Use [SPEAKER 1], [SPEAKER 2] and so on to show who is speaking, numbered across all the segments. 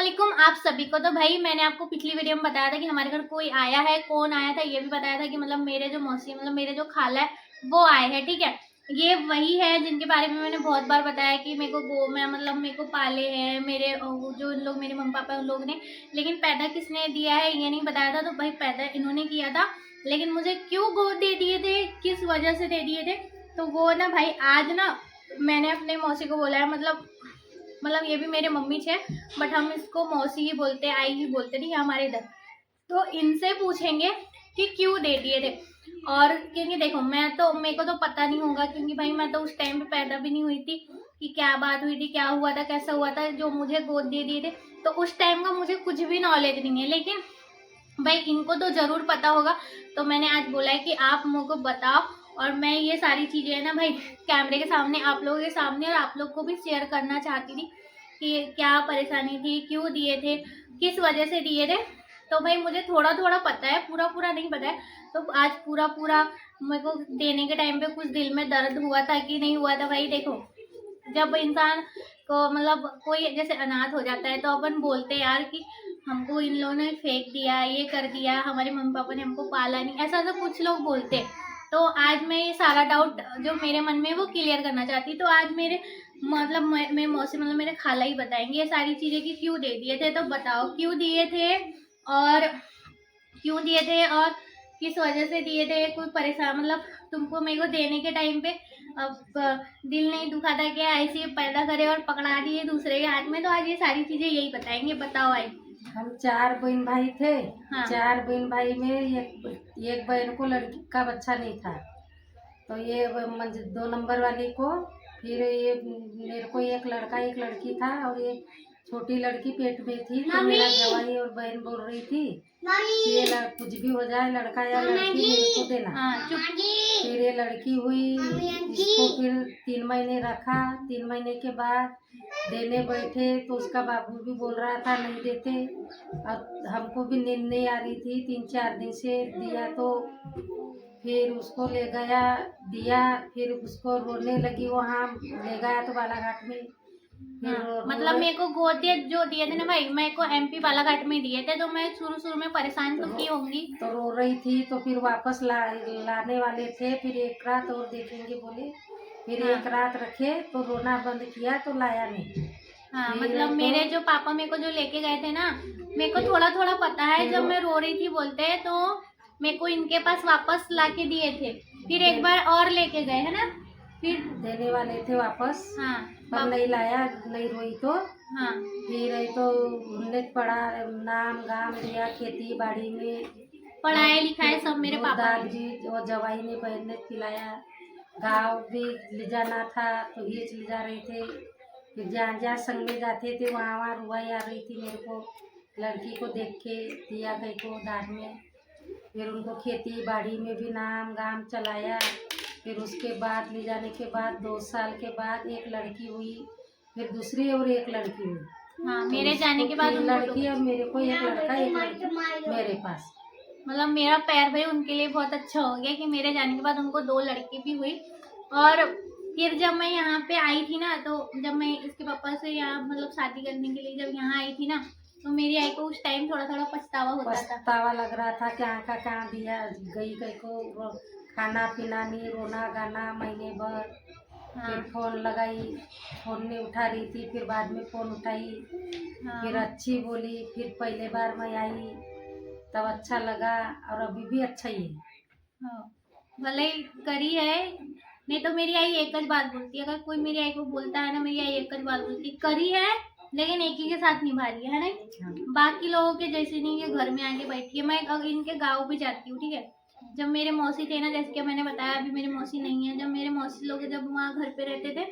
[SPEAKER 1] वालेकुम आप सभी को। तो भाई मैंने आपको पिछली वीडियो में बताया था कि हमारे घर कोई आया है, कौन आया था, ये भी बताया था कि मतलब मेरे जो मौसी मतलब मेरे जो खाला है वो आए हैं। ठीक है, ये वही है जिनके बारे में मैंने बहुत बार बताया कि मेरे को मैं मतलब मेरे को पाले हैं मेरे जो लोग मेरे मम्मी पापा उन लोग ने, लेकिन पैदा किसने दिया है ये नहीं बताया था। तो भाई पैदा इन्होंने किया था, लेकिन मुझे क्यों गोद दे दिए थे, किस वजह से दे दिए थे, तो वो ना भाई आज ना मैंने अपने मौसी को बोला है। मतलब ये भी मेरे मम्मी छे, बट हम इसको मौसी ही बोलते, आई ही बोलते, नहीं हमारे इधर। तो इनसे पूछेंगे कि क्यों दे दिए थे। और क्योंकि देखो मेरे को तो पता नहीं होगा, क्योंकि भाई मैं तो उस टाइम पे पैदा भी नहीं हुई थी कि क्या बात हुई थी, क्या हुआ था, कैसा हुआ था, जो मुझे गोद दे दिए थे। तो उस टाइम का मुझे कुछ भी नॉलेज नहीं है, लेकिन भाई इनको तो जरूर पता होगा। तो मैंने आज बोला है कि आप मेरे को बताओ, और मैं ये सारी चीजें है ना भाई कैमरे के सामने, आप लोगों के सामने, और आप लोग को भी शेयर करना चाहती थी कि क्या परेशानी थी, क्यों दिए थे, किस वजह से दिए थे। तो भाई मुझे थोड़ा थोड़ा पता है, पूरा पूरा नहीं पता है। तो आज पूरा पूरा मेरे को देने के टाइम पे कुछ दिल में दर्द हुआ था कि नहीं हुआ था। भाई देखो, जब इंसान को मतलब कोई जैसे अनाथ हो जाता है तो अपन बोलते हैं यार कि हमको इन लोगों ने फेंक दिया, ये कर दिया, हमारे मम्मी पापा ने हमको पाला नहीं, ऐसा तो कुछ लोग बोलते हैं। तो आज मैं ये सारा डाउट जो मेरे मन में है वो क्लियर करना चाहती। तो आज मेरे मतलब मैं मौसी मतलब मेरे खाला ही बताएंगे ये सारी चीजें कि क्यों दे दिए थे। तो बताओ क्यों दिए थे, और क्यों दिए थे, और किस वजह से दिए थे। कोई परेशान मतलब तुमको मेरे को देने के टाइम पे अब दिल नहीं दुखा था कि ऐसे पैदा करे और पकड़ा दिए दूसरे के हाथ में। तो आज ये सारी चीजें यही बताएंगे। बताओ आई।
[SPEAKER 2] हम 4 बहन भाई थे।
[SPEAKER 1] हाँ
[SPEAKER 2] 4 बहन भाई में एक बहन को लड़की का बच्चा नहीं था, तो ये 2 नंबर वाली को, फिर ये मेरे को एक लड़का एक लड़की था, और ये छोटी लड़की पेट में थी। तो मेरा जवाई और बहन बोल रही थी कि ये कुछ भी हो जाए, लड़का या लड़की मेरे को देना।
[SPEAKER 1] हाँ
[SPEAKER 2] फिर ये लड़की हुई, इसको फिर 3 महीने रखा। 3 महीने के बाद देने बैठे तो उसका बाबू भी बोल रहा था नहीं देते, और हमको भी नींद नहीं आ रही थी 3-4 दिन से। दिया तो फिर उसको ले गया, दिया, फिर उसको रोने लगी, वहाँ ले गया तो बालाघाट में। फिर
[SPEAKER 1] हाँ, मतलब मेरे को गोद जो दिए थे ना भाई, मेरे को एमपी बालाघाट में दिए थे। तो मैं शुरू में परेशान तो की होंगी,
[SPEAKER 2] तो रो रही थी। तो फिर वापस लाने वाले थे, फिर एक रात और देखेंगे बोले, फिर
[SPEAKER 1] हाँ
[SPEAKER 2] एक रात रखे तो रोना बंद किया तो लाया नहीं।
[SPEAKER 1] हाँ,
[SPEAKER 2] फिर
[SPEAKER 1] मतलब
[SPEAKER 2] तो
[SPEAKER 1] मेरे जो पापा मेरे को जो लेके गए थे ना, मेरे को थोड़ा थोड़ा पता है। जब मैं रो रही थी बोलते हैं, तो मेरे को इनके पास वापस लाके दिए थे, फिर एक बार और लेके गए है ना, फिर
[SPEAKER 2] देने वाले थे वापस,
[SPEAKER 1] हाँ
[SPEAKER 2] पर नहीं लाया, नहीं रोई तो।
[SPEAKER 1] हाँ
[SPEAKER 2] फिर ये तो उनने पढ़ा, नाम गाम दिया, खेती बाड़ी में
[SPEAKER 1] पढ़ाई लिखाई सब मेरे
[SPEAKER 2] दूध
[SPEAKER 1] पापा
[SPEAKER 2] दाल
[SPEAKER 1] ने।
[SPEAKER 2] भी और जवाई ने बहन ने पिलाया। गाँव भी ले जाना था तो ये ले जा रहे थे। फिर जहाँ जहाँ संग में जाते थे वहाँ वहाँ रुआई आ रही थी मेरे को, लड़की को देख के। दिया गई को दान में, फिर उनको खेती बाड़ी में भी नाम गाम चलाया। फिर उसके बाद ले जाने के बाद 2 साल के बाद एक लड़की हुई, फिर दूसरी और एक लड़की हुई।
[SPEAKER 1] हाँ,
[SPEAKER 2] तो
[SPEAKER 1] मेरे जाने के बाद
[SPEAKER 2] 3
[SPEAKER 1] उनको
[SPEAKER 2] लड़की और मेरे को एक लड़का एक लड़की मेरे पास।
[SPEAKER 1] मतलब मेरा पैर भाई उनके लिए बहुत अच्छा हो गया कि मेरे जाने के बाद उनको 2 लड़की भी हुई। और फिर जब मैं यहाँ पे आई थी ना, तो जब मैं इसके पापा से यहाँ मतलब शादी करने के लिए जब यहाँ आई थी ना, तो मेरी आई को उस टाइम थोड़ा थोड़ा पछतावा होता था।
[SPEAKER 2] पछतावा लग रहा था कि का कहाँ दिया गई कहीं को, खाना पीना नहीं, रोना गाना महीने भर।
[SPEAKER 1] हाँ
[SPEAKER 2] फिर फोन लगाई, फोन नहीं उठा रही थी, फिर बाद में फोन उठाई, फिर
[SPEAKER 1] हाँ
[SPEAKER 2] अच्छी बोली। फिर पहले बार मैं आई तब अच्छा लगा, और अभी भी अच्छा ही है।
[SPEAKER 1] हाँ, भले ही करी है। नहीं तो मेरी आई एक ही बात बोलती है, अगर कोई मेरी आई को बोलता है ना, मेरी आई एक ही बात बोलती है, करी है लेकिन एक ही के साथ निभा रही है नहीं।
[SPEAKER 2] हाँ।
[SPEAKER 1] बाकी लोगों के जैसे नहीं कि घर में आके बैठी है। मैं अगर इनके गाँव भी जाती हूँ, ठीक है, जब मेरे मौसी थे ना, जैसे कि मैंने बताया अभी मेरे मौसी नहीं है, जब मेरे मौसी लोग जब वहाँ घर पे रहते थे,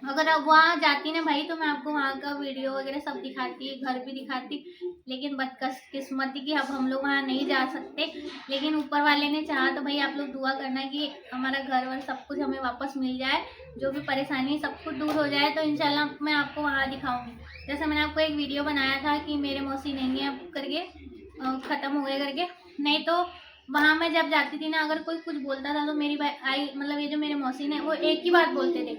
[SPEAKER 1] अगर अब वहाँ जाती ना भाई, तो मैं आपको वहाँ का वीडियो वगैरह सब दिखाती, घर भी दिखाती। लेकिन बदकिस्मती की अब हम लोग वहाँ नहीं जा सकते, लेकिन ऊपर वाले ने चाहा तो भाई आप लोग दुआ करना कि हमारा घर वर सब कुछ हमें वापस मिल जाए, जो भी परेशानी है सब कुछ दूर हो जाए। तो इंशाल्लाह मैं आपको वहाँ दिखाऊंगी। जैसे मैंने आपको एक वीडियो बनाया था कि मेरे मौसी नहीं है करके, ख़त्म हो गए करके। नहीं तो वहाँ मैं जब जाती थी ना, अगर कोई कुछ बोलता था तो मेरी आई मतलब ये जो मेरे मौसी ने, वो एक ही बात बोलते थे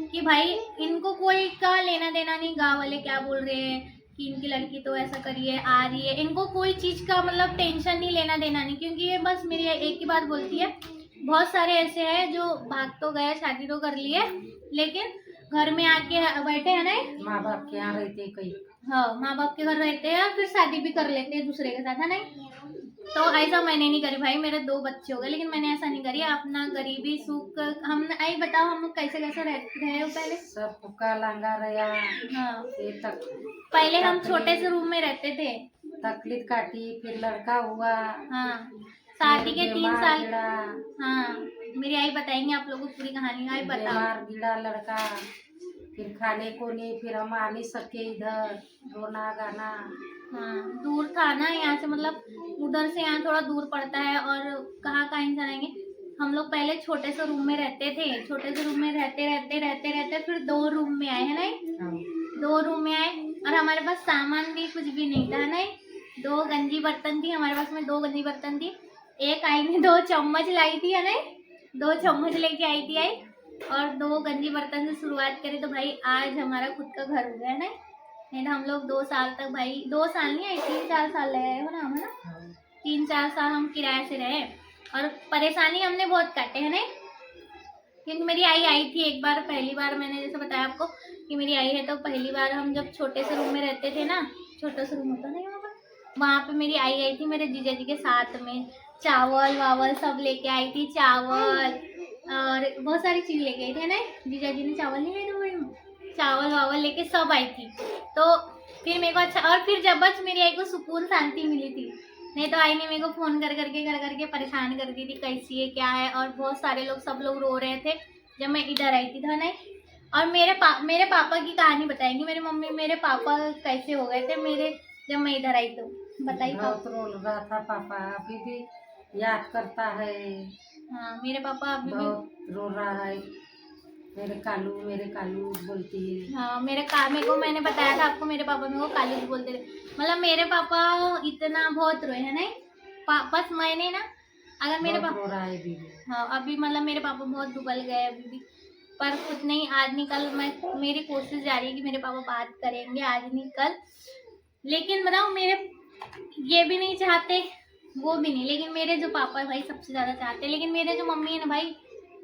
[SPEAKER 1] कि भाई इनको कोई का लेना देना नहीं, गाँव वाले क्या बोल रहे हैं, कि इनकी लड़की तो ऐसा करी है, आ रही है। इनको कोई चीज़ का मतलब टेंशन नहीं, लेना देना नहीं, क्योंकि ये बस मेरी एक ही बात बोलती है। बहुत सारे ऐसे हैं जो भाग तो गए, शादी तो कर ली है, लेकिन घर में आके बैठे हैं ना,
[SPEAKER 2] माँ बाप के यहाँ रहते कई।
[SPEAKER 1] हाँ, माँ बाप के घर रहते हैं, फिर शादी भी कर लेते हैं दूसरे के साथ, है नहीं। तो ऐसा मैंने नहीं करी भाई, मेरे 2 बच्चे हो गए, लेकिन मैंने ऐसा नहीं करी। अपना गरीबी सुख हम आई बताओ, हम लोग कैसे कैसे रहे हो पहले।
[SPEAKER 2] सब फुका लांगा रहा।
[SPEAKER 1] हाँ,
[SPEAKER 2] ये तक
[SPEAKER 1] पहले हम छोटे से रूम में रहते थे।
[SPEAKER 2] तकलीफ काटी, फिर लड़का हुआ।
[SPEAKER 1] हाँ, शादी के 3
[SPEAKER 2] बीमार
[SPEAKER 1] साल।
[SPEAKER 2] गिरा,
[SPEAKER 1] हाँ, मेरी आई बताएंगे आप लोगों को पूरी कहानी। आई बताओ।
[SPEAKER 2] बीमार गिरा लड़का, फिर खाने को नहीं, फिर हम आ नहीं सके इधर, रोना गाना।
[SPEAKER 1] हाँ, दूर था ना यहाँ से, मतलब उधर से यहाँ थोड़ा दूर पड़ता है, और कहाँ इंसान आएंगे। हम लोग पहले छोटे से रूम में रहते थे, छोटे से रूम में रहते फिर 2 रूम में आए, है नहीं। 2 रूम में आए, और हमारे पास सामान भी कुछ भी नहीं था, है नहीं। 2 गंजी बर्तन थी हमारे पास में, 2 गंजी बर्तन थी। एक आई ने 2 चम्मच लाई थी, है नहीं, 2 चम्मच लेके आई थी आई, और 2 गंजी बर्तन से शुरुआत करी, तो भाई आज हमारा खुद का घर हो गया, है नहीं तो हम लोग 2 साल तक, भाई 2 साल नहीं, 3-4 साल रहे हो ना हम, है ना। 3-4 साल हम किराए से रहे, और परेशानी हमने बहुत काटे, है नहीं। क्योंकि मेरी आई थी एक बार, पहली बार मैंने जैसे बताया आपको कि मेरी आई है, तो पहली बार हम जब छोटे से रूम में रहते थे ना, छोटा सा रूम होता नहीं वहाँ पे मेरी आई थी मेरे जीजा जी के साथ में। चावल वावल सब लेके आई थी, चावल और बहुत सारी चीज़ लेके आई थी, है ना। जीजा जी ने चावल नहीं लाए थे, चावल वावल लेके सब आई थी। तो फिर मेरे को अच्छा, और फिर जब बस मेरी आई को सुकून शांति मिली थी। नहीं तो आई ने मेरे को फ़ोन कर करके परेशान कर दी थी, कैसी है क्या है। और बहुत सारे लोग, सब लोग रो रहे थे जब मैं इधर आई थी, था नहीं। और मेरे पापा की कहानी बताएंगी मेरी मम्मी, मेरे पापा कैसे हो गए थे मेरे जब मैं इधर आई। तो बताइए।
[SPEAKER 2] बहुत रो रहा था पापा, अभी भी याद करता है।
[SPEAKER 1] हाँ, मेरे पापा अभी भी
[SPEAKER 2] बहुत रो रहा है। मेरे कालू बोलती है।
[SPEAKER 1] हाँ, मेरे को मैंने बताया था आपको, मेरे पापा मेरे को कालू भी बोलते थे। मतलब मेरे पापा इतना बहुत रोए, है नहीं। बस मैंने ना, अगर मेरे
[SPEAKER 2] बहुत
[SPEAKER 1] पापा
[SPEAKER 2] रो रहा है दीदी।
[SPEAKER 1] हाँ, अभी मतलब मेरे पापा बहुत दुबल गए अभी भी, पर कुछ नहीं, आज नहीं कल मेरी कोशिश जारी है कि मेरे पापा बात करेंगे, आज नहीं कल। लेकिन बताओ, मेरे ये भी नहीं चाहते, वो भी नहीं, लेकिन मेरे जो पापा है भाई सबसे ज़्यादा चाहते हैं। लेकिन मेरे जो मम्मी है ना भाई,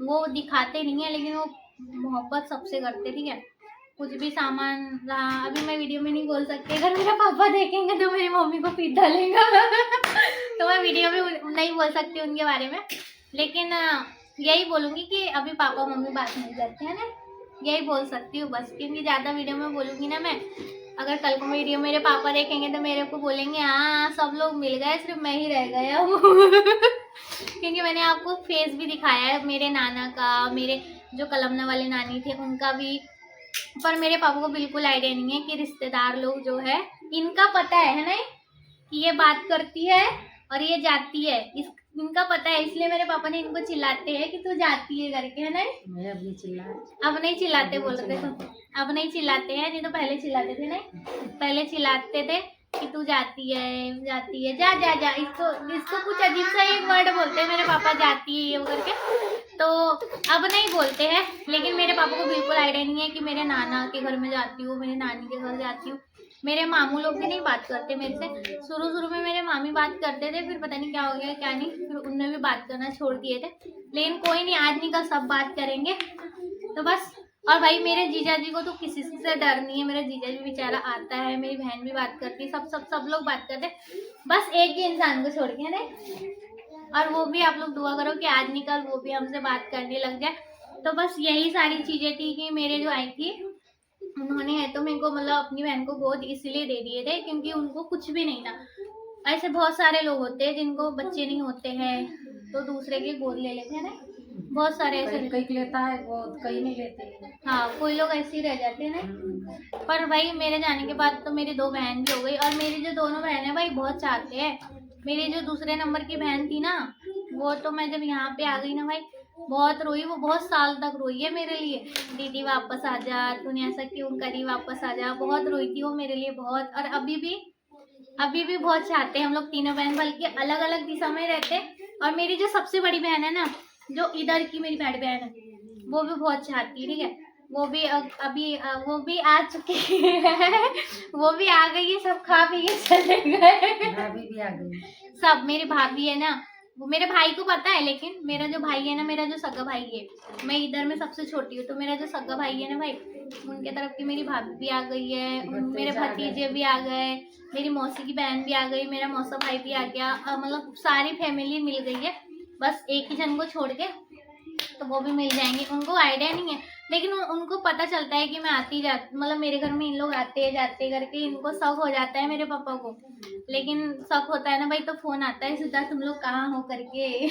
[SPEAKER 1] वो दिखाते नहीं है, लेकिन वो मोहब्बत सबसे करते, ठीक है। कुछ भी सामान रहा, अभी मैं वीडियो में नहीं बोल सकती, अगर मेरे पापा देखेंगे तो मेरी मम्मी को पीट डालेगा तो मैं वीडियो में नहीं बोल सकती उनके बारे में। लेकिन यही बोलूँगी कि अभी पापा मम्मी बात नहीं करते हैं ना, यही बोल सकती हूँ बस। क्योंकि ज़्यादा वीडियो में बोलूँगी ना मैं, अगर कल को वीडियो मेरे पापा देखेंगे तो मेरे को बोलेंगे हाँ सब लोग मिल गए, सिर्फ मैं ही रह गया हूँ क्योंकि मैंने आपको फेस भी दिखाया है मेरे नाना का, मेरे जो कलमना वाले नानी थे उनका भी। पर मेरे पापा को बिल्कुल आइडिया नहीं है कि रिश्तेदार लोग जो है, इनका पता है ना, कि ये बात करती है और ये जाती है, इनका पता है। इसलिए मेरे पापा ने इनको चिल्लाते हैं कि तू जाती है करके, है ना।
[SPEAKER 2] मैं अब नहीं
[SPEAKER 1] अब नहीं चिल्लाते, बोल रहे थे अब नहीं चिल्लाते हैं, नहीं तो पहले चिल्लाते थे ना, पहले चिल्लाते थे कि तू जाती है जा जा जा। इसको कुछ अजीब सा एक वर्ड बोलते हैं मेरे पापा, जाती है ये वो करके, तो अब नहीं बोलते हैं। लेकिन मेरे पापा को बिल्कुल आइडिया नहीं है कि मेरे नाना के घर में जाती हूँ, मेरे नानी के घर जाती हूँ। मेरे मामू लोग भी नहीं बात करते मेरे से। शुरू में मेरे मामी बात करते थे, फिर पता नहीं क्या हो गया क्या नहीं, फिर उनने भी बात करना छोड़ दिए थे। लेकिन कोई नहीं, आज नहीं कल सब बात करेंगे तो बस। और भाई मेरे जीजा जी को तो किसी से डर नहीं है, मेरा जीजा जी बेचारा आता है, मेरी बहन भी बात करती है, सब लोग बात करते हैं, बस एक ही इंसान को छोड़ के ना। और वो भी आप लोग दुआ करो कि आज नहीं कल वो भी हमसे बात करने लग जाए। तो बस यही सारी चीज़ें थी कि मेरे जो आई थी उन्होंने है तो मेरे को मतलब अपनी बहन को गोद इसलिए दे दिए थे क्योंकि उनको कुछ भी नहीं था। ऐसे बहुत सारे लोग होते हैं जिनको बच्चे नहीं होते हैं तो दूसरे के गोद ले लेते हैं ना, बहुत सारे ऐसे
[SPEAKER 2] कई लेता है वो, कई नहीं लेते।
[SPEAKER 1] हाँ, कोई लोग ऐसे ही रह जाते हैं ना। पर भाई मेरे जाने के बाद तो मेरी 2 बहन भी हो गई, और मेरी जो दोनों बहन है भाई बहुत चाहते हैं। मेरी जो दूसरे नंबर की बहन थी ना, वो तो मैं जब यहाँ पे आ गई ना भाई बहुत रोई, वो बहुत साल तक रोई है मेरे लिए, दीदी वापस आ जा, तूने ऐसा क्यों करी, वापस आ जा, बहुत रोई थी वो मेरे लिए बहुत। और अभी भी बहुत चाहते हैं हम लोग तीनों बहन, बल्कि अलग अलग दिशा में रहते हैं। और मेरी जो सबसे बड़ी बहन है ना, जो इधर की मेरी बड़ी बहन है, वो भी बहुत चाहती है, ठीक है। वो भी वो भी आ चुकी है। वो भी आ गई है, सब खा पी के चले गए।
[SPEAKER 2] भाभी भी आ गई।
[SPEAKER 1] सब मेरी भाभी है ना, वो मेरे भाई को पता है, लेकिन मेरा जो भाई है ना, मेरा जो सगा भाई है, मैं इधर में सबसे छोटी हूँ, तो मेरा जो सगा भाई है ना भाई, उनके तरफ की मेरी भाभी भी आ गई है, मेरे भतीजे भी आ गए, मेरी मौसी की बहन भी आ गई, मेरा मौसा भाई भी आ गया, मतलब सारी फैमिली मिल गई है। बस एक ही जन को छोड़ के, तो वो भी मिल जाएंगे। उनको आइडिया नहीं है, लेकिन उनको पता चलता है कि मैं आती जाती, मतलब मेरे घर में इन लोग आते जाते करके इनको शक हो जाता है मेरे पापा को। लेकिन शक होता है ना भाई, तो फोन आता है सीधा, तुम लोग कहाँ हो करके।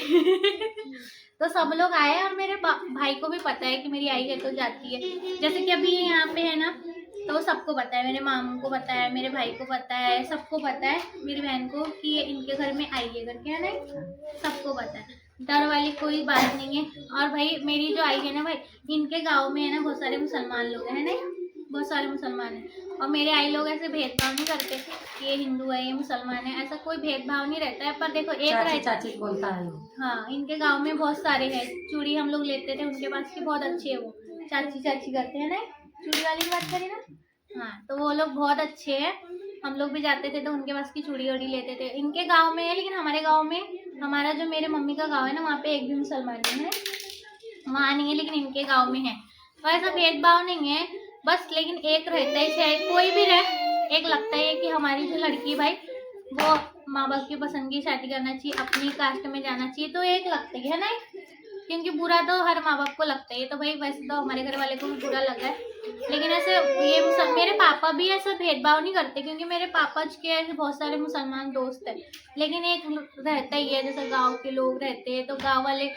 [SPEAKER 1] तो सब लोग आए, और मेरे भाई को भी पता है कि मेरी आई है तो जाती है। जैसे कि अभी ये यहाँ पे है ना, तो सबको पता है, मेरे मामू को पता है, मेरे भाई को पता है, सबको पता है, मेरी बहन को, कि ये इनके घर में आई है करके, है ना, सबको पता है। डर वाली कोई बात नहीं है। और भाई मेरी जो आई है ना भाई, इनके गांव में है ना बहुत सारे मुसलमान लोग हैं ना, बहुत सारे मुसलमान हैं, और मेरे आई लोग ऐसे भेदभाव नहीं करते कि ये हिंदू है ये मुसलमान है, ऐसा कोई भेदभाव नहीं रहता है। पर देखो एक
[SPEAKER 2] चाची चाची बोलता है।
[SPEAKER 1] हाँ, इनके गांव में बहुत सारे हैं। चूड़ी हम लोग लेते थे उनके पास की, बहुत अच्छे है वो, चाची चाची करते हैं ना, चूड़ी वाली की बात करें ना। हाँ, तो वो लोग बहुत अच्छे हैं। हम लोग भी जाते थे तो उनके पास की चूड़ी वूड़ी लेते थे। इनके गांव में है, लेकिन हमारे गांव में, हमारा जो मेरे मम्मी का गांव है ना, वहाँ पे एक भी मुसलमान नहीं है, वहाँ नहीं है, लेकिन इनके गांव में है। तो ऐसा भेदभाव नहीं है बस, लेकिन एक रहता है, चाहे कोई भी रहे, एक लगता है कि हमारी जो लड़की भाई, वो माँ बाप की पसंद की शादी करना चाहिए, अपनी कास्ट में जाना चाहिए, तो एक लगता है ना, क्योंकि बुरा तो हर माँ बाप को लगता है। तो भाई वैसे तो हमारे घर वाले को भी बुरा लगा है, लेकिन ऐसे ये मेरे पापा भी ऐसा भेदभाव नहीं करते, क्योंकि मेरे पापा के ऐसे बहुत सारे मुसलमान दोस्त हैं। लेकिन एक रहता ही है, जैसे गांव के लोग रहते हैं, तो गांव वाले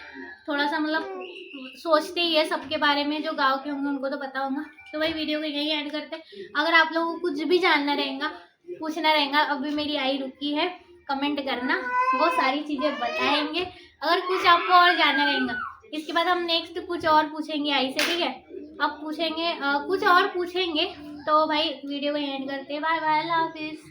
[SPEAKER 1] थोड़ा सा मतलब सोचते ही है सबके बारे में, जो गांव के होंगे उनको तो पता होगा। तो भाई वीडियो को यही ऐड करते हैं। अगर आप लोगों को कुछ भी जानना रहेगा, पूछना रहेगा, अभी मेरी आई रुकी है, कमेंट करना, वो सारी चीज़ें बताएंगे। अगर कुछ आपको और जानना रहेगा, इसके बाद हम नेक्स्ट कुछ और पूछेंगे आई से, ठीक है। अब पूछेंगे कुछ और पूछेंगे। तो भाई वीडियो को एंड करते हैं। बाय बाय, अल्लाह हाफिज़।